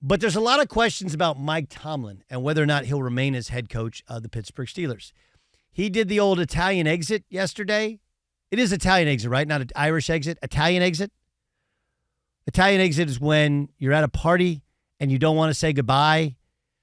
But there's a lot of questions about Mike Tomlin and whether or not he'll remain as head coach of the Pittsburgh Steelers. He did the old Italian exit yesterday. It is Italian exit, right? Not an Irish exit. Italian exit. Italian exit is when you're at a party and you don't want to say goodbye,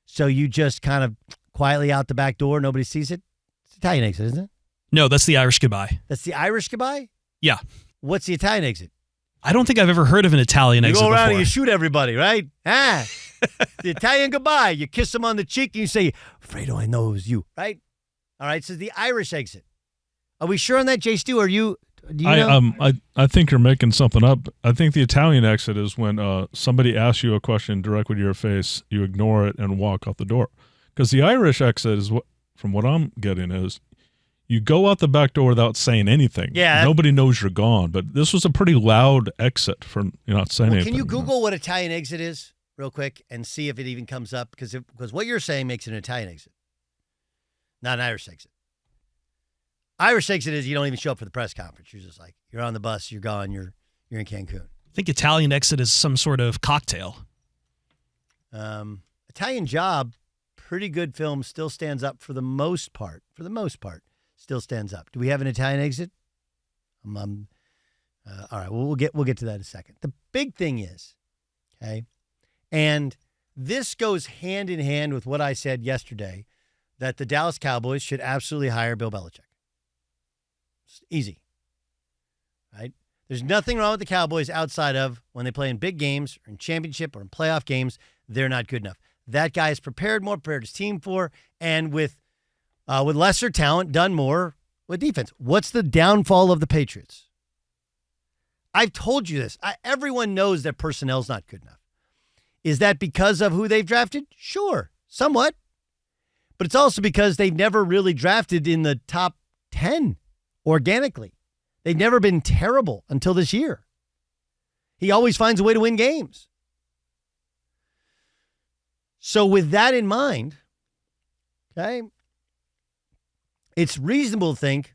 so you just kind of quietly out the back door. Nobody sees it. It's Italian exit, isn't it? No, that's the Irish goodbye. That's the Irish goodbye? Yeah. What's the Italian exit? I don't think I've ever heard of an Italian exit before. You go around and you shoot everybody, right? The Italian goodbye. You kiss them on the cheek and you say, Fredo, I know it was you, right? All right, so the Irish exit. Are we sure on that, Jay Stu? Do you know? I think you're making something up. I think the Italian exit is when somebody asks you a question directly to your face, you ignore it and walk out the door. Because the Irish exit is from what I'm getting is you go out the back door without saying anything. Yeah. Nobody knows you're gone. But this was a pretty loud exit for not saying anything. Can you Google what Italian exit is real quick and see if it even comes up? Because what you're saying makes it an Italian exit, not an Irish exit. Irish exit is you don't even show up for the press conference. You're just like, you're on the bus, you're gone, you're in Cancun. I think Italian exit is some sort of cocktail. Italian Job, pretty good film, still stands up for the most part. Still stands up. Do we have an Italian exit? All right, we'll get to that in a second. The big thing is, okay, and this goes hand in hand with what I said yesterday, that the Dallas Cowboys should absolutely hire Bill Belichick. It's easy, right? There's nothing wrong with the Cowboys outside of when they play in big games or in championship or in playoff games, they're not good enough. That guy is prepared his team for, and with lesser talent, done more with defense. What's the downfall of the Patriots? I've told you this. Everyone knows that personnel's not good enough. Is that because of who they've drafted? Sure, somewhat. But it's also because they've never really drafted in the top 10 organically. They've never been terrible until this year. He always finds a way to win games. So with that in mind, okay, it's reasonable to think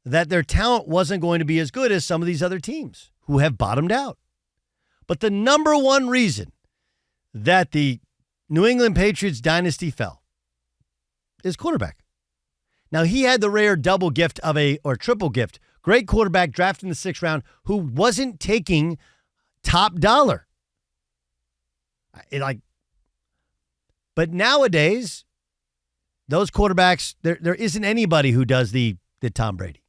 that their talent wasn't going to be as good as some of these other teams who have bottomed out. But the number one reason that the New England Patriots dynasty fell is quarterback. Now, he had the rare double gift or triple gift. Great quarterback drafted in the 6th round who wasn't taking top dollar. But nowadays, those quarterbacks, there isn't anybody who does the Tom Brady.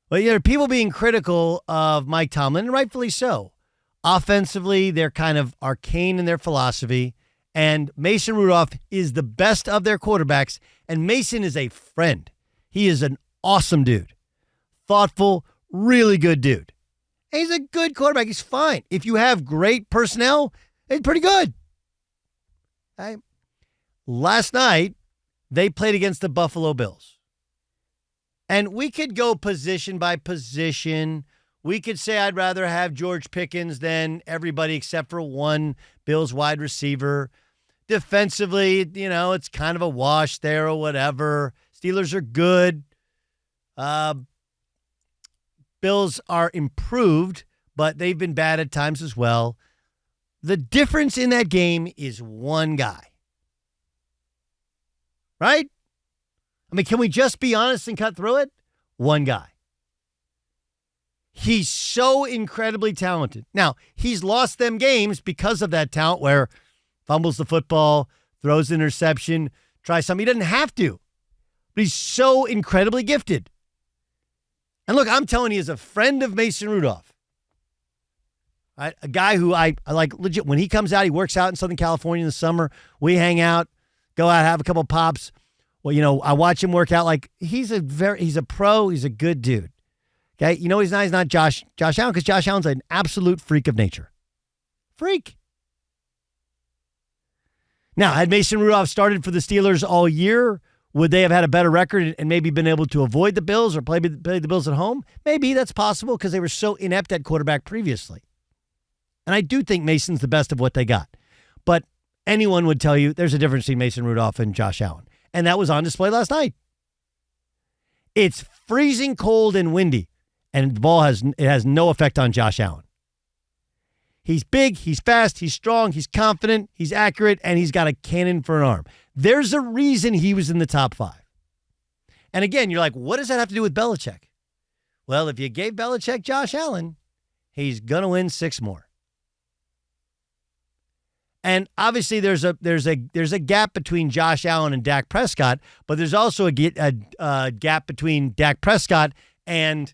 But there are people being critical of Mike Tomlin, and rightfully so. Offensively, they're kind of arcane in their philosophy, and Mason Rudolph is the best of their quarterbacks, and Mason is a friend. He is an awesome dude. Thoughtful, really good dude. And he's a good quarterback. He's fine. If you have great personnel, it's pretty good. Okay. Last night, they played against the Buffalo Bills. And we could go position by position. We could say I'd rather have George Pickens than everybody except for one Bills wide receiver. Defensively, it's kind of a wash there or whatever. Steelers are good. Bills are improved, but they've been bad at times as well. The difference in that game is one guy. Right? I mean, can we just be honest and cut through it? One guy. He's so incredibly talented. Now, he's lost them games because of that talent where fumbles the football, throws an interception, tries something. He doesn't have to. But he's so incredibly gifted. And look, I'm telling you, as a friend of Mason Rudolph, right, a guy who I like legit, when he comes out, he works out in Southern California in the summer. We hang out, go out, have a couple pops. Well, I watch him work out. Like, he's a pro. He's a good dude. Okay, he's not Josh Allen, because Josh Allen's an absolute freak of nature. Freak. Now, had Mason Rudolph started for the Steelers all year, would they have had a better record and maybe been able to avoid the Bills or play the Bills at home? Maybe that's possible because they were so inept at quarterback previously. And I do think Mason's the best of what they got. But anyone would tell you there's a difference between Mason Rudolph and Josh Allen. And that was on display last night. It's freezing cold and windy, and the ball has no effect on Josh Allen. He's big, he's fast, he's strong, he's confident, he's accurate, and he's got a cannon for an arm. There's a reason he was in the top 5. And again, you're like, what does that have to do with Belichick? Well, if you gave Belichick Josh Allen, he's going to win 6 more. And obviously there's a gap between Josh Allen and Dak Prescott, but there's also a gap between Dak Prescott and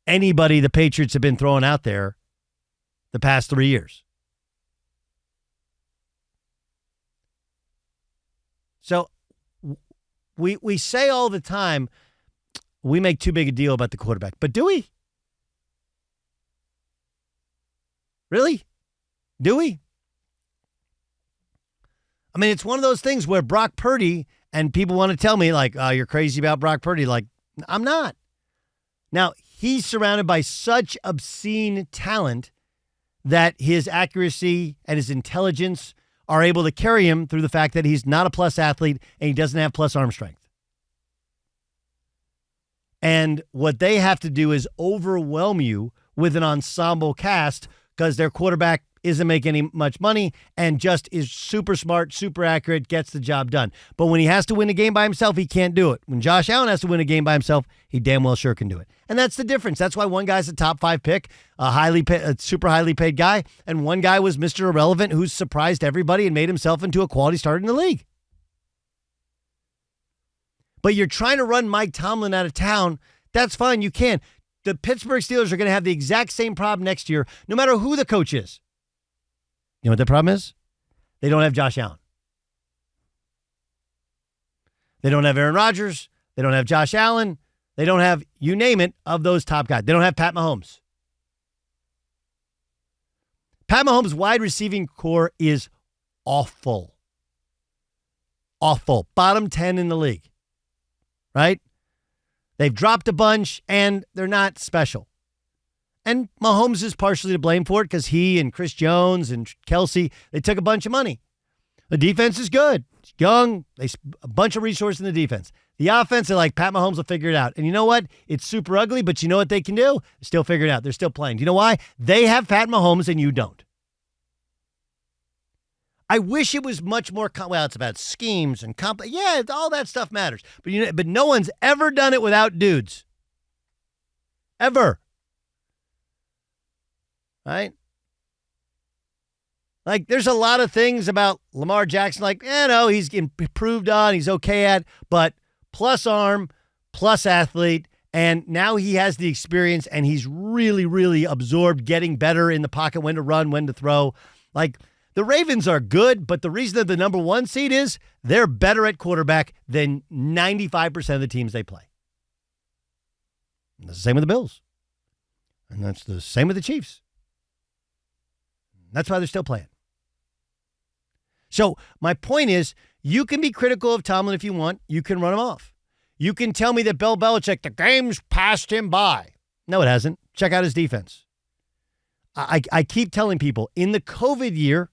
anybody the Patriots have been throwing out there the past 3 years. So we say all the time, we make too big a deal about the quarterback. But do we? Really? Do we? I mean, it's one of those things where Brock Purdy, and people want to tell me, like, oh, you're crazy about Brock Purdy. Like, I'm not. Now, he's surrounded by such obscene talent that his accuracy and his intelligence are able to carry him through the fact that he's not a plus athlete and he doesn't have plus arm strength. And what they have to do is overwhelm you with an ensemble cast because their quarterback isn't making any much money and just is super smart, super accurate, gets the job done. But when he has to win a game by himself, he can't do it. When Josh Allen has to win a game by himself, he damn well sure can do it. And that's the difference. That's why one guy's a top 5 pick, a super highly paid guy, and one guy was Mr. Irrelevant who's surprised everybody and made himself into a quality starter in the league. But you're trying to run Mike Tomlin out of town. That's fine. You can. The Pittsburgh Steelers are going to have the exact same problem next year, no matter who the coach is. You know what the problem is? They don't have Josh Allen. They don't have Aaron Rodgers. They don't have Josh Allen. They don't have, you name it, of those top guys. They don't have Pat Mahomes. Pat Mahomes' wide receiving core is awful. Awful. Bottom 10 in the league. Right? They've dropped a bunch, and they're not special. And Mahomes is partially to blame for it because he and Chris Jones and Kelsey, they took a bunch of money. The defense is good. It's young. A bunch of resources in the defense. The offense, they're like, Pat Mahomes will figure it out. And you know what? It's super ugly, but you know what they can do? Still figure it out. They're still playing. Do you know why? They have Pat Mahomes and you don't. I wish it was much more, well, it's about schemes and yeah, all that stuff matters. But no one's ever done it without dudes. Ever. Right? Like, there's a lot of things about Lamar Jackson, like, he's improved on, he's okay at, but plus arm, plus athlete, and now he has the experience, and he's really, really absorbed getting better in the pocket, when to run, when to throw. Like, the Ravens are good, but the reason they're the number 1 seed is they're better at quarterback than 95% of the teams they play. And that's the same with the Bills. And that's the same with the Chiefs. That's why they're still playing. So my point is, you can be critical of Tomlin if you want. You can run him off. You can tell me that Bill Belichick, the game's passed him by. No, it hasn't. Check out his defense. I keep telling people, in the COVID year,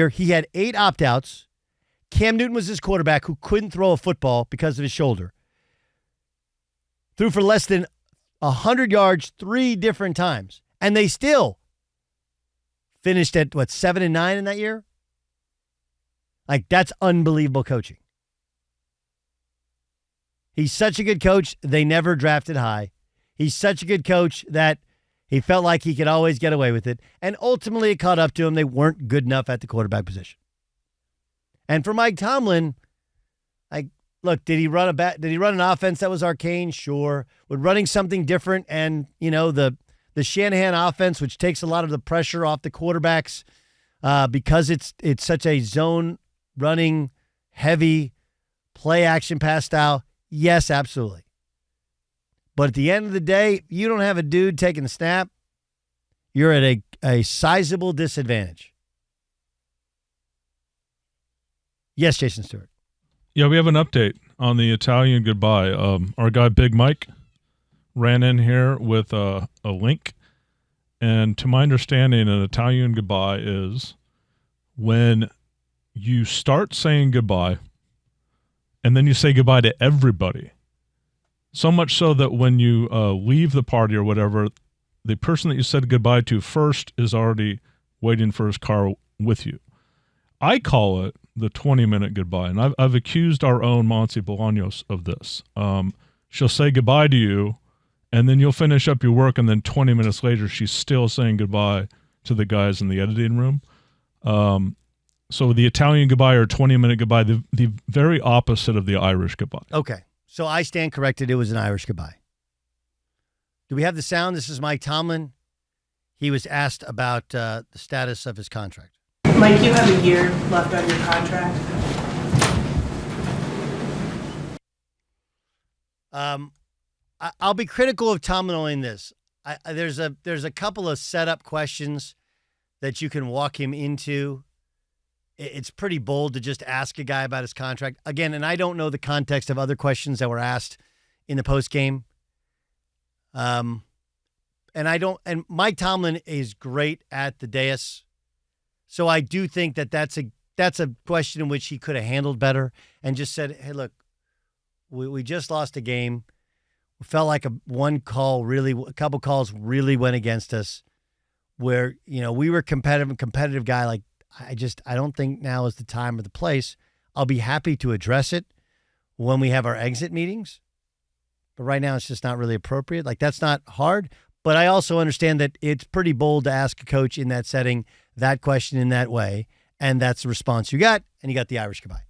he had 8 opt-outs. Cam Newton was his quarterback who couldn't throw a football because of his shoulder. Threw for less than 100 yards 3 different times. And they still finished at, 7-9 in that year? Like, that's unbelievable coaching. He's such a good coach, they never drafted high. He's such a good coach that he felt like he could always get away with it. And ultimately, it caught up to him. They weren't good enough at the quarterback position. And for Mike Tomlin, look, did he run an offense that was arcane? Sure. Would running something different and, the Shanahan offense, which takes a lot of the pressure off the quarterbacks because it's such a zone running, heavy, play action pass style. Yes, absolutely. But at the end of the day, you don't have a dude taking the snap. You're at a sizable disadvantage. Yes, Jason Stewart. Yeah, we have an update on the Italian goodbye. Our guy Big Mike ran in here with a link. And to my understanding, an Italian goodbye is when you start saying goodbye and then you say goodbye to everybody. So much so that when you leave the party or whatever, the person that you said goodbye to first is already waiting for his car with you. I call it the 20-minute goodbye, and I've accused our own Monty Bolaños of this. She'll say goodbye to you, and then you'll finish up your work, and then 20 minutes later, she's still saying goodbye to the guys in the editing room. So the Italian goodbye or 20-minute goodbye, the very opposite of the Irish goodbye. Okay. So I stand corrected. It was an Irish goodbye. Do we have the sound? This is Mike Tomlin. He was asked about the status of his contract. Mike, you have a year left on your contract. I'll be critical of Tomlin only in this. There's a couple of setup questions that you can walk him into. It's pretty bold to just ask a guy about his contract. Again, and I don't know the context of other questions that were asked in the postgame. And Mike Tomlin is great at the dais. So I do think that that's a question in which he could have handled better and just said, hey, look, we just lost a game. We felt like a couple calls really went against us where, we were competitive guy. Like, I don't think now is the time or the place. I'll be happy to address it when we have our exit meetings. But right now it's just not really appropriate. Like, that's not hard. But I also understand that it's pretty bold to ask a coach in that setting that question in that way. And that's the response you got. And you got the Irish goodbye.